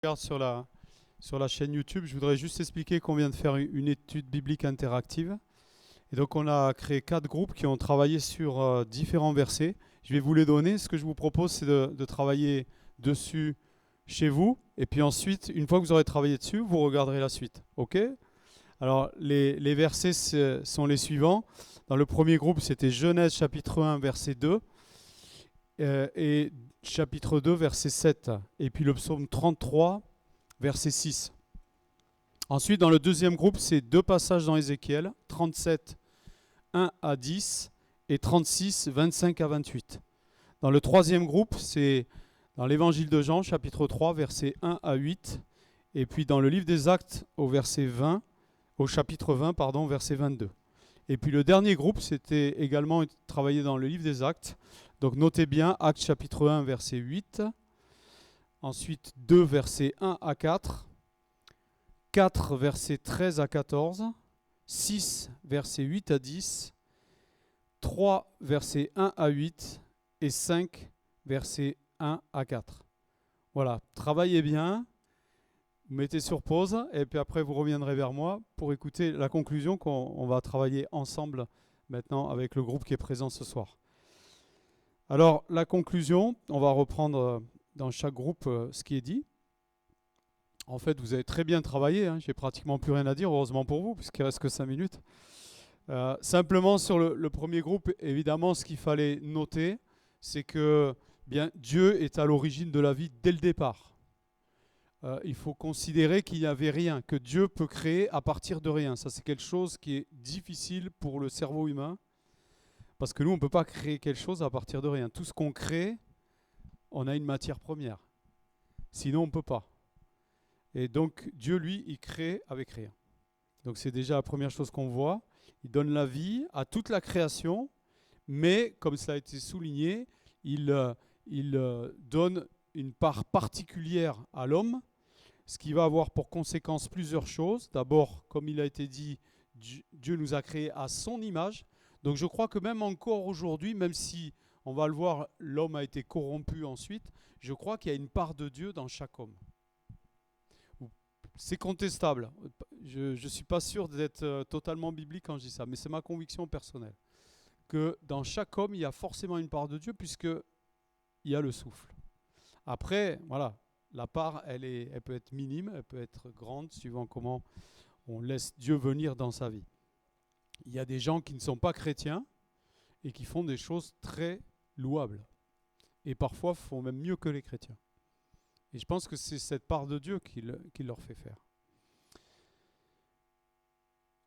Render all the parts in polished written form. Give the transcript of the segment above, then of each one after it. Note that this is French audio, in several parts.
Regarde sur la chaîne YouTube, je voudrais juste expliquer qu'on vient de faire une étude biblique interactive. Et donc on a créé 4 groupes qui ont travaillé sur différents versets. Je vais vous les donner. Ce que je vous propose, c'est de travailler dessus chez vous. Et puis ensuite, une fois que vous aurez travaillé dessus, vous regarderez la suite. OK? Alors les versets sont les suivants. Dans le premier groupe, c'était Genèse chapitre 1, verset 2. Et chapitre 2, verset 7. Et puis le psaume 33, verset 6. Ensuite, dans le deuxième groupe, c'est 2 passages dans Ézéchiel, 37, 1 à 10 et 36, 25 à 28. Dans le troisième groupe, c'est dans l'évangile de Jean, chapitre 3, versets 1 à 8. Et puis dans le livre des Actes, au chapitre 20, pardon, verset 22. Et puis le dernier groupe, c'était également travaillé dans le livre des Actes. Donc notez bien, Actes chapitre 1, verset 8. Ensuite 2, versets 1 à 4. 4, versets 13 à 14. 6, versets 8 à 10. 3, versets 1 à 8. Et 5, versets 1 à 4. Voilà, travaillez bien. Mettez sur pause et puis après vous reviendrez vers moi pour écouter la conclusion qu'on va travailler ensemble maintenant avec le groupe qui est présent ce soir. Alors la conclusion, on va reprendre dans chaque groupe ce qui est dit. En fait, vous avez très bien travaillé, hein. J'ai pratiquement plus rien à dire, heureusement pour vous, puisqu'il ne reste que 5 minutes. Simplement sur le premier groupe, évidemment, ce qu'il fallait noter, c'est que bien, Dieu est à l'origine de la vie dès le départ. Il faut considérer qu'il n'y avait rien, que Dieu peut créer à partir de rien. Ça, c'est quelque chose qui est difficile pour le cerveau humain, parce que nous, on ne peut pas créer quelque chose à partir de rien. Tout ce qu'on crée, on a une matière première. Sinon, on ne peut pas. Et donc, Dieu, lui, il crée avec rien. Donc, c'est déjà la première chose qu'on voit. Il donne la vie à toute la création, mais, comme cela a été souligné, il donne une part particulière à l'homme, ce qui va avoir pour conséquence plusieurs choses. D'abord, comme il a été dit, Dieu nous a créés à son image. Donc je crois que même encore aujourd'hui, même si, on va le voir, l'homme a été corrompu ensuite, je crois qu'il y a une part de Dieu dans chaque homme. C'est contestable. Je ne suis pas sûr d'être totalement biblique quand je dis ça, mais c'est ma conviction personnelle. Que dans chaque homme, il y a forcément une part de Dieu, puisqu'il y a le souffle. Après, voilà, la part, elle peut être minime, elle peut être grande, suivant comment on laisse Dieu venir dans sa vie. Il y a des gens qui ne sont pas chrétiens et qui font des choses très louables. Et parfois font même mieux que les chrétiens. Et je pense que c'est cette part de Dieu qui leur fait faire.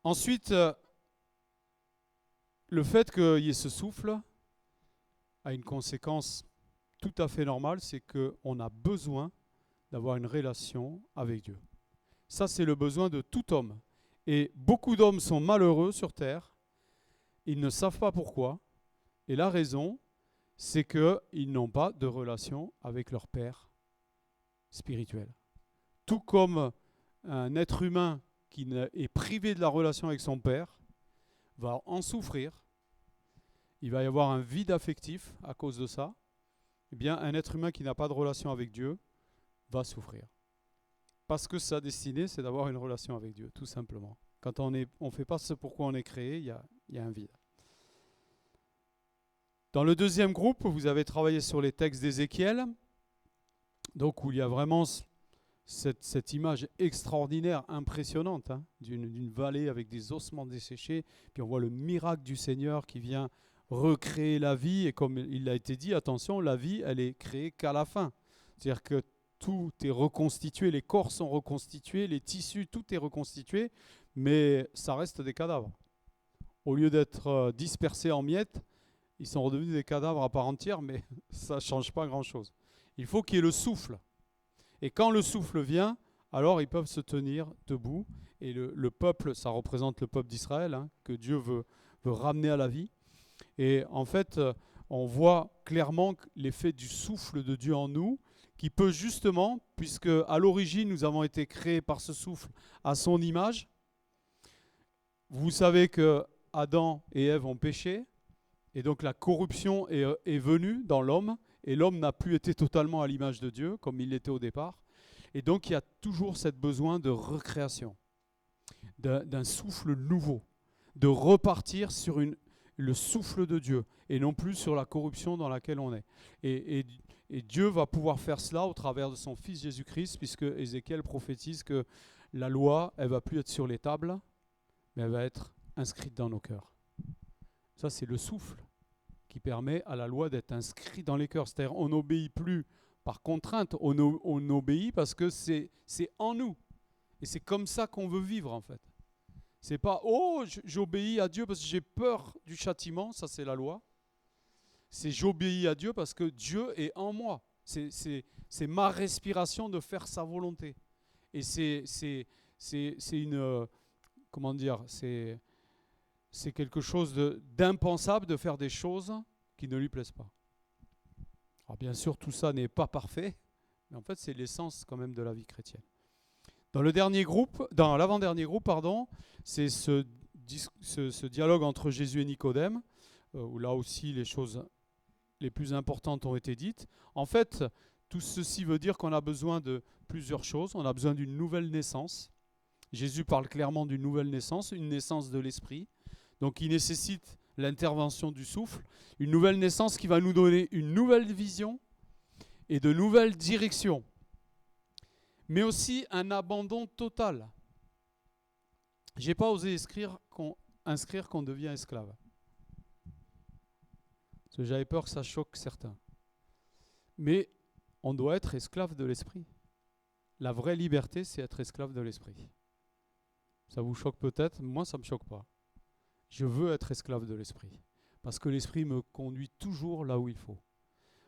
Ensuite, le fait qu'il y ait ce souffle a une conséquence tout à fait normale, c'est qu'on a besoin d'avoir une relation avec Dieu. Ça, c'est le besoin de tout homme. Et beaucoup d'hommes sont malheureux sur terre. Ils ne savent pas pourquoi. Et la raison, c'est qu'ils n'ont pas de relation avec leur Père spirituel. Tout comme un être humain qui est privé de la relation avec son Père va en souffrir. Il va y avoir un vide affectif à cause de ça. Eh bien, un être humain qui n'a pas de relation avec Dieu va souffrir. Parce que sa destinée, c'est d'avoir une relation avec Dieu, tout simplement. Quand on ne fait pas ce pourquoi on est créé, il y a un vide. Dans le deuxième groupe, vous avez travaillé sur les textes d'Ézéchiel, donc où il y a vraiment cette image extraordinaire, impressionnante, hein, d'une vallée avec des ossements desséchés, puis on voit le miracle du Seigneur qui vient recréer la vie, et comme il a été dit, attention, la vie, elle est créée qu'à la fin. C'est-à-dire que tout est reconstitué, les corps sont reconstitués, les tissus, tout est reconstitué, mais ça reste des cadavres. Au lieu d'être dispersés en miettes, ils sont redevenus des cadavres à part entière, mais ça ne change pas grand-chose. Il faut qu'il y ait le souffle. Et quand le souffle vient, alors ils peuvent se tenir debout. Et le peuple, ça représente le peuple d'Israël, hein, que Dieu veut ramener à la vie. Et en fait, on voit clairement l'effet du souffle de Dieu en nous, qui peut justement, puisque à l'origine nous avons été créés par ce souffle à son image. Vous savez que Adam et Ève ont péché, et donc la corruption est venue dans l'homme, et l'homme n'a plus été totalement à l'image de Dieu, comme il l'était au départ. Et donc, il y a toujours ce besoin de recréation, d'un souffle nouveau, de repartir sur le souffle de Dieu et non plus sur la corruption dans laquelle on est. Et Dieu va pouvoir faire cela au travers de son Fils Jésus-Christ, puisque Ézéchiel prophétise que la loi, elle ne va plus être sur les tables, mais elle va être inscrite dans nos cœurs. Ça, c'est le souffle qui permet à la loi d'être inscrite dans les cœurs. C'est-à-dire, on n'obéit plus par contrainte, on obéit parce que c'est en nous. Et c'est comme ça qu'on veut vivre, en fait. C'est pas « Oh, j'obéis à Dieu parce que j'ai peur du châtiment », ça c'est la loi. C'est « J'obéis à Dieu parce que Dieu est en moi ». C'est ma respiration de faire sa volonté. Et c'est une... comment dire, c'est quelque chose d'impensable de faire des choses qui ne lui plaisent pas. Alors bien sûr, tout ça n'est pas parfait, mais en fait, c'est l'essence quand même de la vie chrétienne. Dans l'avant-dernier groupe, c'est ce dialogue entre Jésus et Nicodème, où là aussi les choses les plus importantes ont été dites. En fait, tout ceci veut dire qu'on a besoin de plusieurs choses. On a besoin d'une nouvelle naissance. Jésus parle clairement d'une nouvelle naissance, une naissance de l'esprit. Donc il nécessite l'intervention du souffle, une nouvelle naissance qui va nous donner une nouvelle vision et de nouvelles directions, mais aussi un abandon total. Je n'ai pas osé inscrire qu'on devient esclave, parce que j'avais peur que ça choque certains. Mais on doit être esclave de l'esprit. La vraie liberté, c'est être esclave de l'esprit. Ça vous choque peut-être, moi ça ne me choque pas. Je veux être esclave de l'esprit, parce que l'esprit me conduit toujours là où il faut.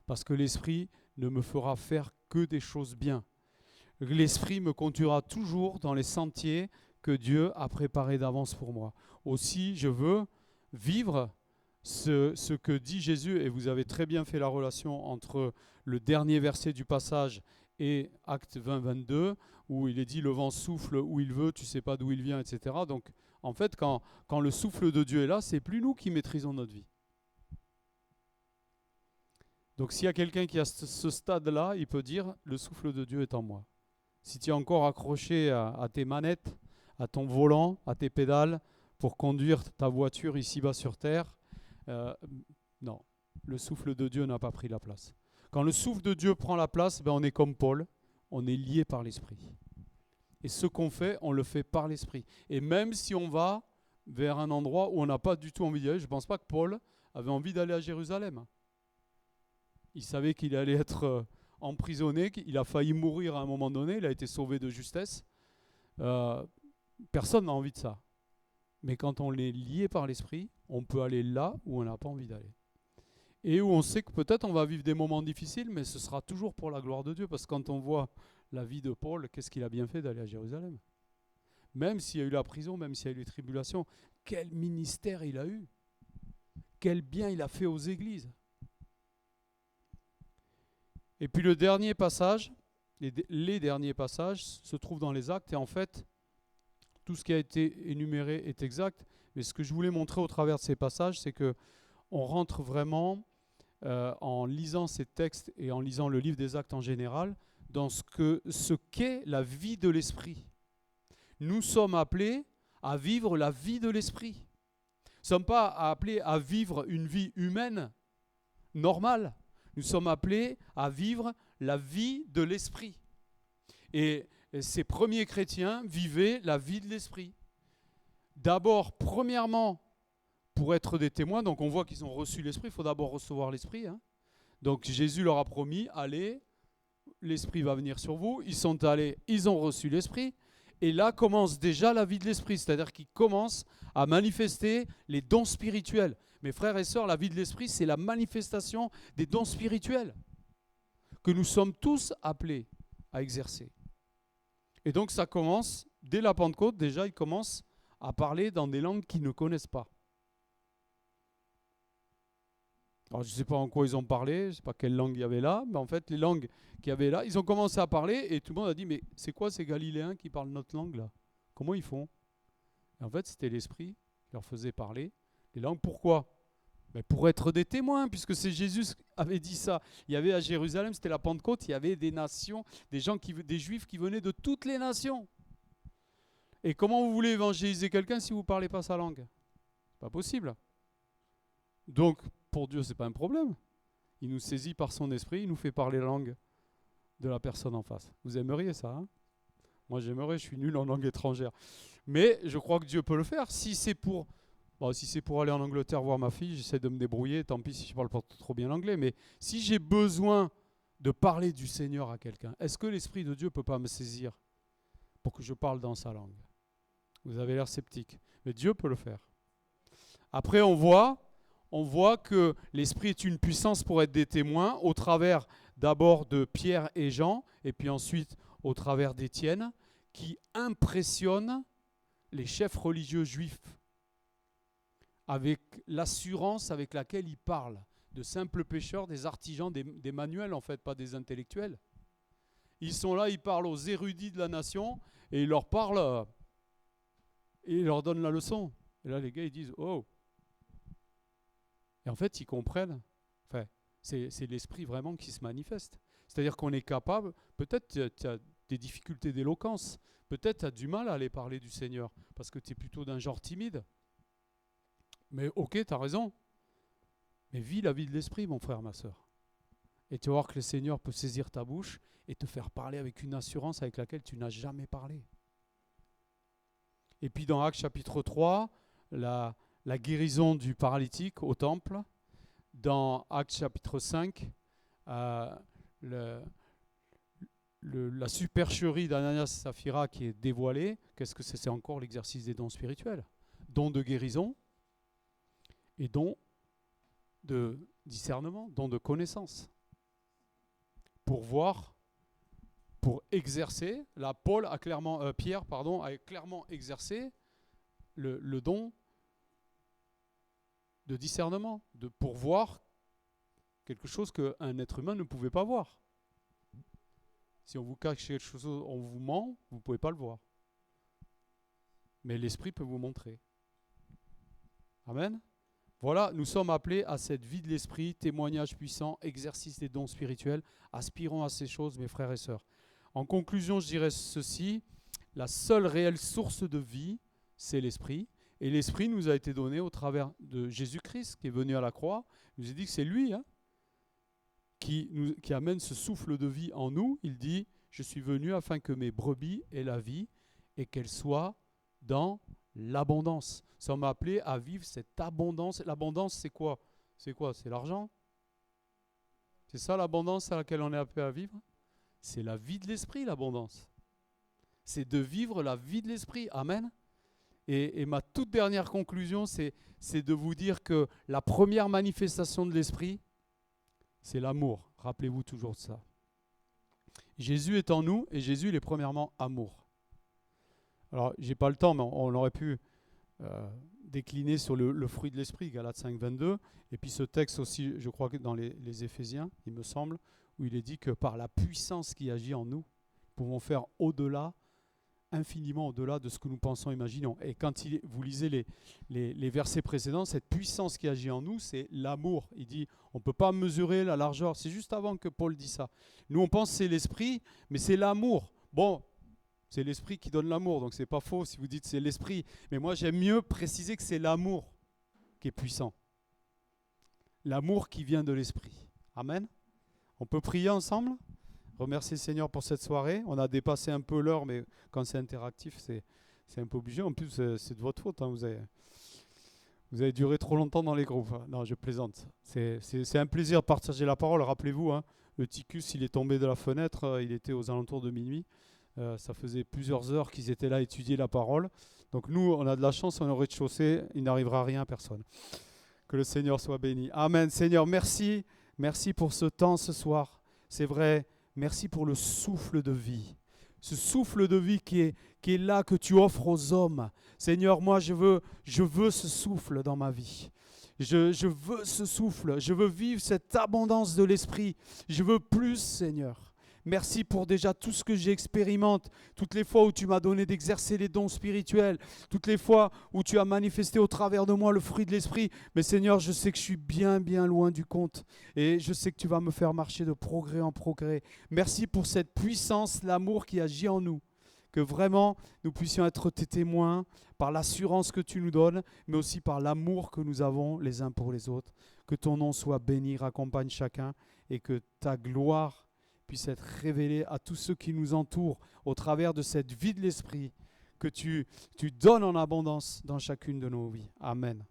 Parce que l'esprit ne me fera faire que des choses bien. L'esprit me conduira toujours dans les sentiers que Dieu a préparés d'avance pour moi. Aussi, je veux vivre ce que dit Jésus, et vous avez très bien fait la relation entre le dernier verset du passage et Acte 20-22, où il est dit « Le vent souffle où il veut, tu ne sais pas d'où il vient, etc. » Donc, en fait, quand le souffle de Dieu est là, c'est plus nous qui maîtrisons notre vie. Donc, s'il y a quelqu'un qui est à ce stade-là, il peut dire « Le souffle de Dieu est en moi ». Si tu es encore accroché à tes manettes, à ton volant, à tes pédales, pour conduire ta voiture ici-bas sur terre, non, le souffle de Dieu n'a pas pris la place. Quand le souffle de Dieu prend la place, on est comme Paul, on est lié par l'esprit. Et ce qu'on fait, on le fait par l'esprit. Et même si on va vers un endroit où on n'a pas du tout envie d'y aller, je ne pense pas que Paul avait envie d'aller à Jérusalem. Il savait qu'il allait être emprisonné, qu'il a failli mourir à un moment donné, il a été sauvé de justesse. Personne n'a envie de ça. Mais quand on est lié par l'esprit, on peut aller là où on n'a pas envie d'aller. Et où on sait que peut-être on va vivre des moments difficiles, mais ce sera toujours pour la gloire de Dieu. Parce que quand on voit la vie de Paul, qu'est-ce qu'il a bien fait d'aller à Jérusalem? Même s'il y a eu la prison, même s'il y a eu les tribulations, quel ministère il a eu! Quel bien il a fait aux églises! Et puis le dernier passage, les derniers passages se trouvent dans les Actes, et en fait, tout ce qui a été énuméré est exact, mais ce que je voulais montrer au travers de ces passages, c'est qu'on rentre vraiment, en lisant ces textes et en lisant le livre des Actes en général, dans ce qu'est la vie de l'esprit. Nous sommes appelés à vivre la vie de l'esprit. Nous ne sommes pas appelés à vivre une vie humaine normale. Nous sommes appelés à vivre la vie de l'esprit. Et ces premiers chrétiens vivaient la vie de l'esprit. D'abord, premièrement, pour être des témoins, donc on voit qu'ils ont reçu l'esprit, il faut d'abord recevoir l'esprit. Donc Jésus leur a promis, allez, l'esprit va venir sur vous. Ils sont allés, ils ont reçu l'esprit. Et là commence déjà la vie de l'esprit, c'est-à-dire qu'ils commencent à manifester les dons spirituels. Mes frères et sœurs, la vie de l'esprit, c'est la manifestation des dons spirituels que nous sommes tous appelés à exercer. Et donc ça commence, dès la Pentecôte, déjà ils commencent à parler dans des langues qu'ils ne connaissent pas. Alors je ne sais pas en quoi ils ont parlé, je ne sais pas quelle langue il y avait là, mais en fait les langues qu'il y avait là, ils ont commencé à parler et tout le monde a dit « Mais c'est quoi ces Galiléens qui parlent notre langue là? Comment ils font ?» Et en fait c'était l'Esprit qui leur faisait parler les langues. Pourquoi? Mais pour être des témoins, puisque c'est Jésus qui avait dit ça. Il y avait à Jérusalem, c'était la Pentecôte, il y avait des nations, des Juifs qui venaient de toutes les nations. Et comment vous voulez évangéliser quelqu'un si vous ne parlez pas sa langue? Pas possible. Donc, pour Dieu, ce n'est pas un problème. Il nous saisit par son esprit, il nous fait parler la langue de la personne en face. Vous aimeriez ça, hein? Moi, j'aimerais, je suis nul en langue étrangère. Mais je crois que Dieu peut le faire. Si c'est pour aller en Angleterre voir ma fille, j'essaie de me débrouiller. Tant pis si je ne parle pas trop bien l'anglais. Mais si j'ai besoin de parler du Seigneur à quelqu'un, est-ce que l'Esprit de Dieu ne peut pas me saisir pour que je parle dans sa langue? Vous avez l'air sceptique. Mais Dieu peut le faire. Après, on voit que l'Esprit est une puissance pour être des témoins au travers d'abord de Pierre et Jean, et puis ensuite au travers d'Étienne, qui impressionne les chefs religieux juifs avec l'assurance avec laquelle ils parlent de simples pécheurs, des artisans, des manuels en fait, pas des intellectuels. Ils sont là, ils parlent aux érudits de la nation, et ils leur parlent, et ils leur donnent la leçon. Et là, les gars, ils disent « Oh !» Et en fait, ils comprennent. Enfin, c'est l'esprit vraiment qui se manifeste. C'est-à-dire qu'on est capable, peut-être tu as des difficultés d'éloquence, peut-être tu as du mal à aller parler du Seigneur, parce que tu es plutôt d'un genre timide. Mais ok, tu as raison. Mais vis la vie de l'esprit, mon frère, ma soeur. Et tu vas voir que le Seigneur peut saisir ta bouche et te faire parler avec une assurance avec laquelle tu n'as jamais parlé. Et puis dans Actes chapitre 3, la guérison du paralytique au temple. Dans Actes chapitre 5, la supercherie d'Ananias et Saphira qui est dévoilée. Qu'est-ce que c'est? C'est encore l'exercice des dons spirituels. Dons de guérison et dons de discernement, dons de connaissance. Pour voir, pour exercer, là Pierre a clairement exercé le don de discernement, pour voir quelque chose qu'un être humain ne pouvait pas voir. Si on vous cache quelque chose, on vous ment, vous ne pouvez pas le voir. Mais l'Esprit peut vous montrer. Amen. Voilà, nous sommes appelés à cette vie de l'Esprit, témoignage puissant, exercice des dons spirituels. Aspirons à ces choses, mes frères et sœurs. En conclusion, je dirais ceci, la seule réelle source de vie, c'est l'Esprit. Et l'Esprit nous a été donné au travers de Jésus-Christ qui est venu à la croix. Il nous a dit que c'est lui qui amène ce souffle de vie en nous. Il dit, je suis venu afin que mes brebis aient la vie et qu'elles soient dans l'abondance. Nous sommes appelés à vivre cette abondance. L'abondance, c'est quoi? C'est l'argent? C'est ça l'abondance à laquelle on est appelé à vivre? C'est la vie de l'Esprit, l'abondance. C'est de vivre la vie de l'Esprit. Amen. Et ma toute dernière conclusion, c'est de vous dire que la première manifestation de l'Esprit, c'est l'amour. Rappelez-vous toujours de ça. Jésus est en nous et Jésus, il est premièrement amour. Alors, je n'ai pas le temps, mais on aurait pu décliner sur le fruit de l'Esprit, Galates 5, 22. Et puis ce texte aussi, je crois que dans les Éphésiens, il me semble, où il est dit que par la puissance qui agit en nous, nous pouvons faire au-delà, infiniment au-delà de ce que nous pensons, imaginons. Et quand vous lisez les versets précédents, cette puissance qui agit en nous, c'est l'amour. Il dit, on ne peut pas mesurer la largeur. C'est juste avant que Paul dit ça. Nous, on pense que c'est l'Esprit, mais c'est l'amour. Bon, c'est l'Esprit qui donne l'amour, donc ce n'est pas faux si vous dites c'est l'Esprit. Mais moi, j'aime mieux préciser que c'est l'amour qui est puissant. L'amour qui vient de l'Esprit. Amen. On peut prier ensemble? Remercier le Seigneur pour cette soirée. On a dépassé un peu l'heure, mais quand c'est interactif, c'est un peu obligé. En plus, c'est de votre faute. Hein. Vous avez duré trop longtemps dans les groupes. Non, je plaisante. C'est un plaisir de partager la parole. Rappelez-vous, le Ticus, il est tombé de la fenêtre. Il était aux alentours de minuit. Ça faisait plusieurs heures qu'ils étaient là à étudier la parole. Donc nous, on a de la chance, on est au rez-de-chaussée. Il n'arrivera rien à personne. Que le Seigneur soit béni. Amen. Seigneur, merci. Merci pour ce temps ce soir. C'est vrai. Merci pour le souffle de vie. Ce souffle de vie qui est là, que tu offres aux hommes. Seigneur, moi, je veux ce souffle dans ma vie. Je veux ce souffle. Je veux vivre cette abondance de l'Esprit. Je veux plus, Seigneur. Merci pour déjà tout ce que j'expérimente, toutes les fois où tu m'as donné d'exercer les dons spirituels, toutes les fois où tu as manifesté au travers de moi le fruit de l'esprit. Mais Seigneur, je sais que je suis bien, bien loin du compte et je sais que tu vas me faire marcher de progrès en progrès. Merci pour cette puissance, l'amour qui agit en nous. Que vraiment nous puissions être tes témoins par l'assurance que tu nous donnes, mais aussi par l'amour que nous avons les uns pour les autres. Que ton nom soit béni, raccompagne chacun et que ta gloire puisse être révélée à tous ceux qui nous entourent au travers de cette vie de l'esprit que tu donnes en abondance dans chacune de nos vies. Amen.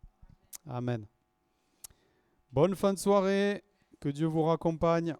Amen. Bonne fin de soirée. Que Dieu vous raccompagne.